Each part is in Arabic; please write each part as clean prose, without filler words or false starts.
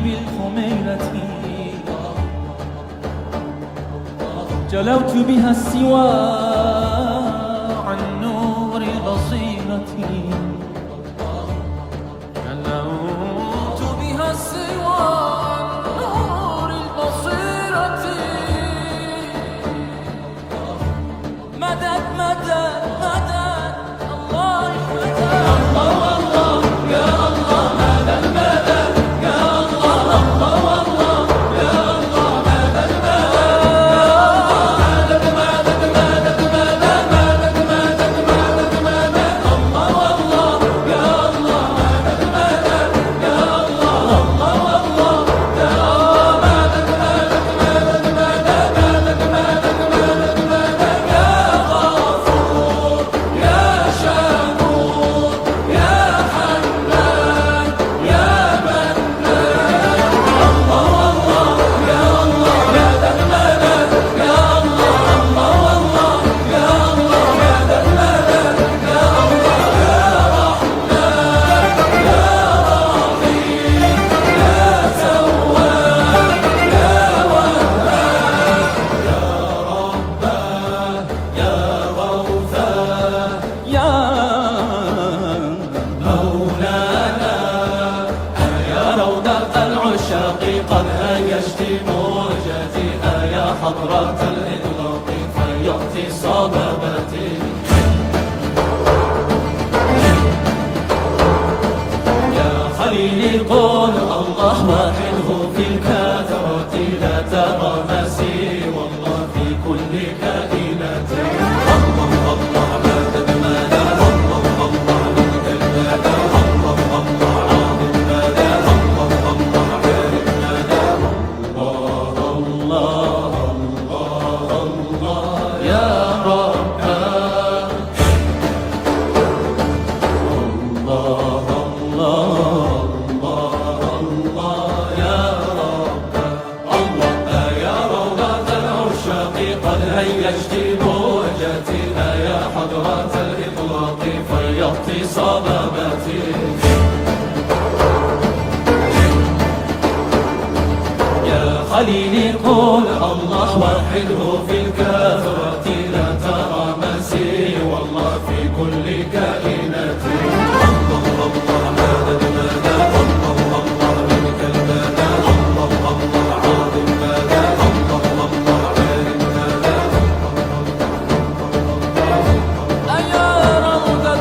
بالخميلة جلوت بها السوى عن نور بصيرتي جلوت بها السوى عن نور البصيرة مدد مدد مدد الله مدد الله الله يا الله مدد مدد يا الله الله الله يا الله مدد مدد مدد مدد مدد مدد مدد مدد مدد الله الله يا الله مدد مدد يا الله الله الله يا مدد مدد مدد مدد مدد مدد مدد مدد يا غفور يا شكور يا حنان يا منان الله الله يا الله مدد مدد يا الله الله الله يا الله مدد مدد يا الله يا رحمن يا رحيم يا تواب يا وهاب يا رباه يا غوثاه يا مولانا يا روضة العشاق قد هيجت موجتي يا حضرة الإطلاق فيضت صبابتي يا خليلي قل الله واحده في الكثرة لا ترى مسير الله في كل كائنات الله الله مدد مدد الله الله منك المدد الله الله عظيم مدد الله الله بارك مدد الله الله الله الله يا رب الله الله الله الله يا رب الله يا روضة العشاق قد هيجت موجتي يا حضرة الإطلاق فيضت صبابتي يا خليلي قل الله وحده في الكثرة لا ترى مسير الله في كل كائنات الله الله مدد مدد الله الله منك المدد الله الله عظيم مدد الله الله بارك مدد يا روضة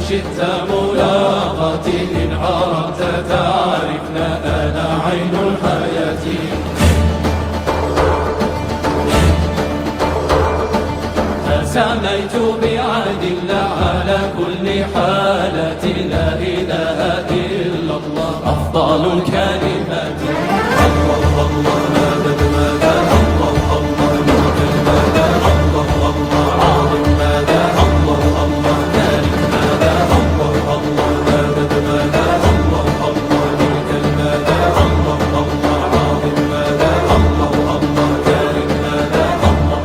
شئت ملاقاتي إن عرفت تعرفنا أنا عين الحياة تساميت بعهد الله على كل حالة لا إله إلا الله أفضل الكلمات الله الله مدد مدد الله الله منك المدد الله الله عظيم مدد الله الله بارك مدد الله الله مدد مدد الله الله منك المدد الله الله عظيم مدد الله الله بارك مدد الله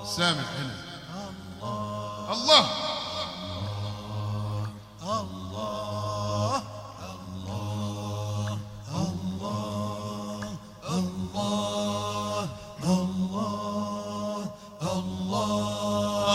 سامع هنا الله الله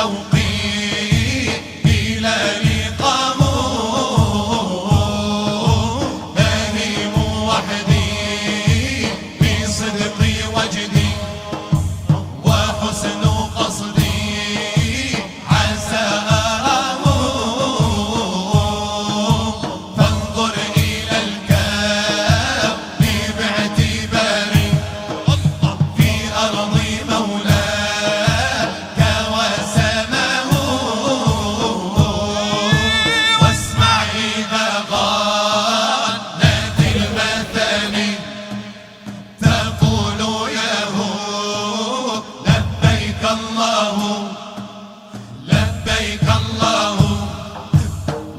شوقي إلى لقاؤه أهيم وحدي بصدقي وجدي وحسن قصدي عسى أراه فانظر إلى الكون باعتباري في أرض مولاك وسماه واسمع إذا غنت المثاني تقول يهود لبيك الله لبيك الله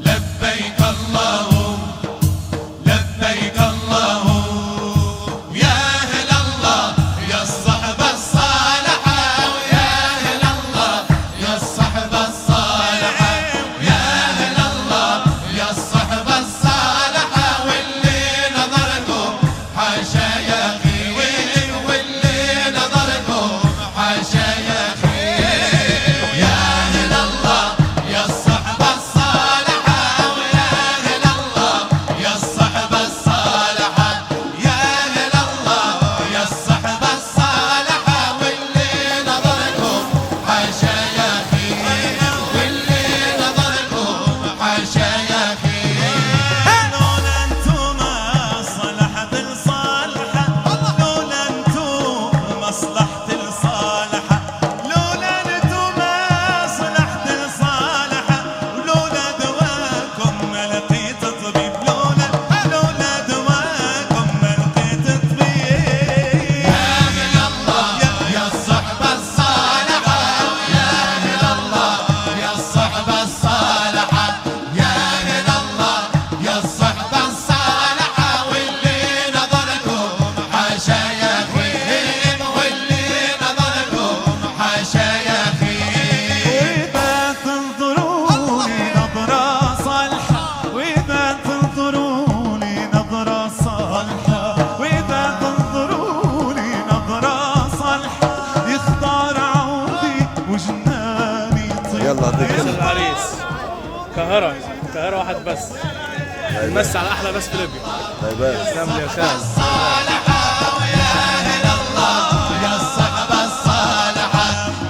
لبيك الله لبيك الله يا أهل الله يا الصحبة الصالحة ويا أهل الله يا الصحبة الصالحة يا أهل الله يا الصحبة الصالحة واللي نظركم حاشا يا أخي واللي نظركم حاشا يا أخي يا أهل الله يا الصحبة الصالحة ويا أهل الله يا الصحبة الصالحة يا أهل الله يا الصحبة الصالحة واللي نظركم حاشا يا أخي واللي نظركم حاشا يا أخي لولا انتم مصلحة الصالحة لولا انتم مصلحة الصالحة لولا انتم مصلحة الصالحة لولا دواكم ما لقيت طبيب لولا دواكم ما لقيت طبيب يا أهل الله يا الصحبة الصالحة يا أهل الله يا الصحبة الصالحة يا أهل الله يا الصحبة الصالحة واللي نظركم حاشا يا أخي واللي نظركم حاشا يا أخي وإذا تنظروني نظرة صالحة وإذا تنظروني نظرة صالحة وإذا تنظروني نظرة صالحة يختار عودي وجناني طيب يلا ضيف العريس القاهرة واحد بس بس على أحلى بس في ليبيا. طيب تسلم لي يا خال. الصالحة ويا أهل الله يا الصحبة الصالحة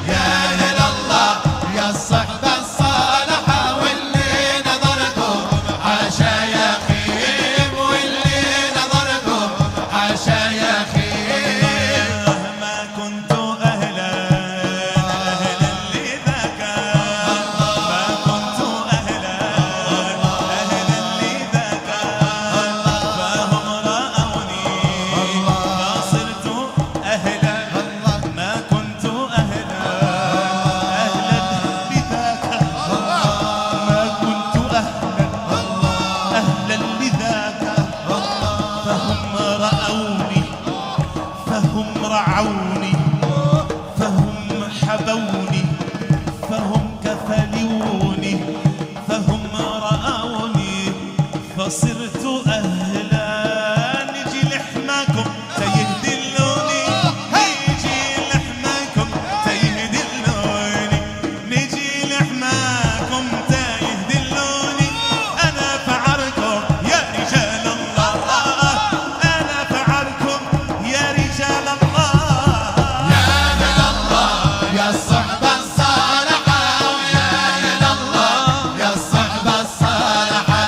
يا أهل الله يا الصحبة الصالحة واللي نظركم حاشا يا أخي واللي نظركم حاشا يا أخي ما كنت أهلا لذاك ما كنت أهلا لذاك فهم رأوني فصرت أهلا ما كنت أهلا لذاك ما كنت أهلا لذاك فهم رأوني فهم رعوني فهم حبوني فهم كفلوني فهم رأوني فصرت أهلا نجي لحماكم تيهدلوني نجي لحماكم تيهدلوني نجي لحماكم تيهدلوني أنا فعركم يا رجال الله أنا فعركم يا رجال الله يا أهل الله يا الصحبة الصالحة ويا أهل الله يا الصحبة الصالحة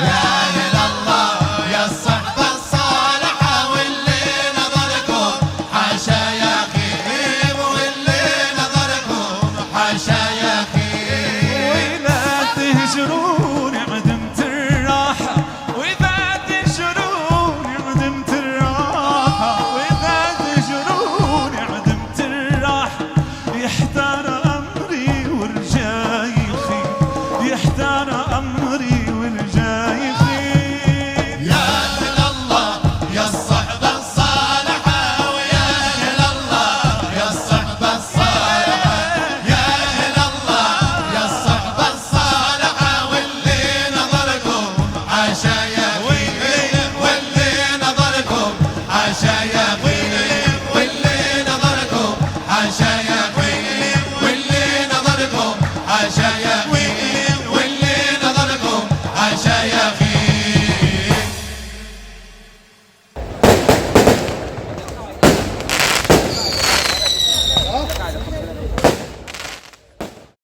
يا أهل الله يا الصحبة الصالحة واللي نظركم حاشا يا أخي واللي نظركم حاشا يا أخي وإذا تهجروني عدمت الراحة وإذا تهجروني عدمت الراحة وإذا تهجروني عدمت الراحة يحتار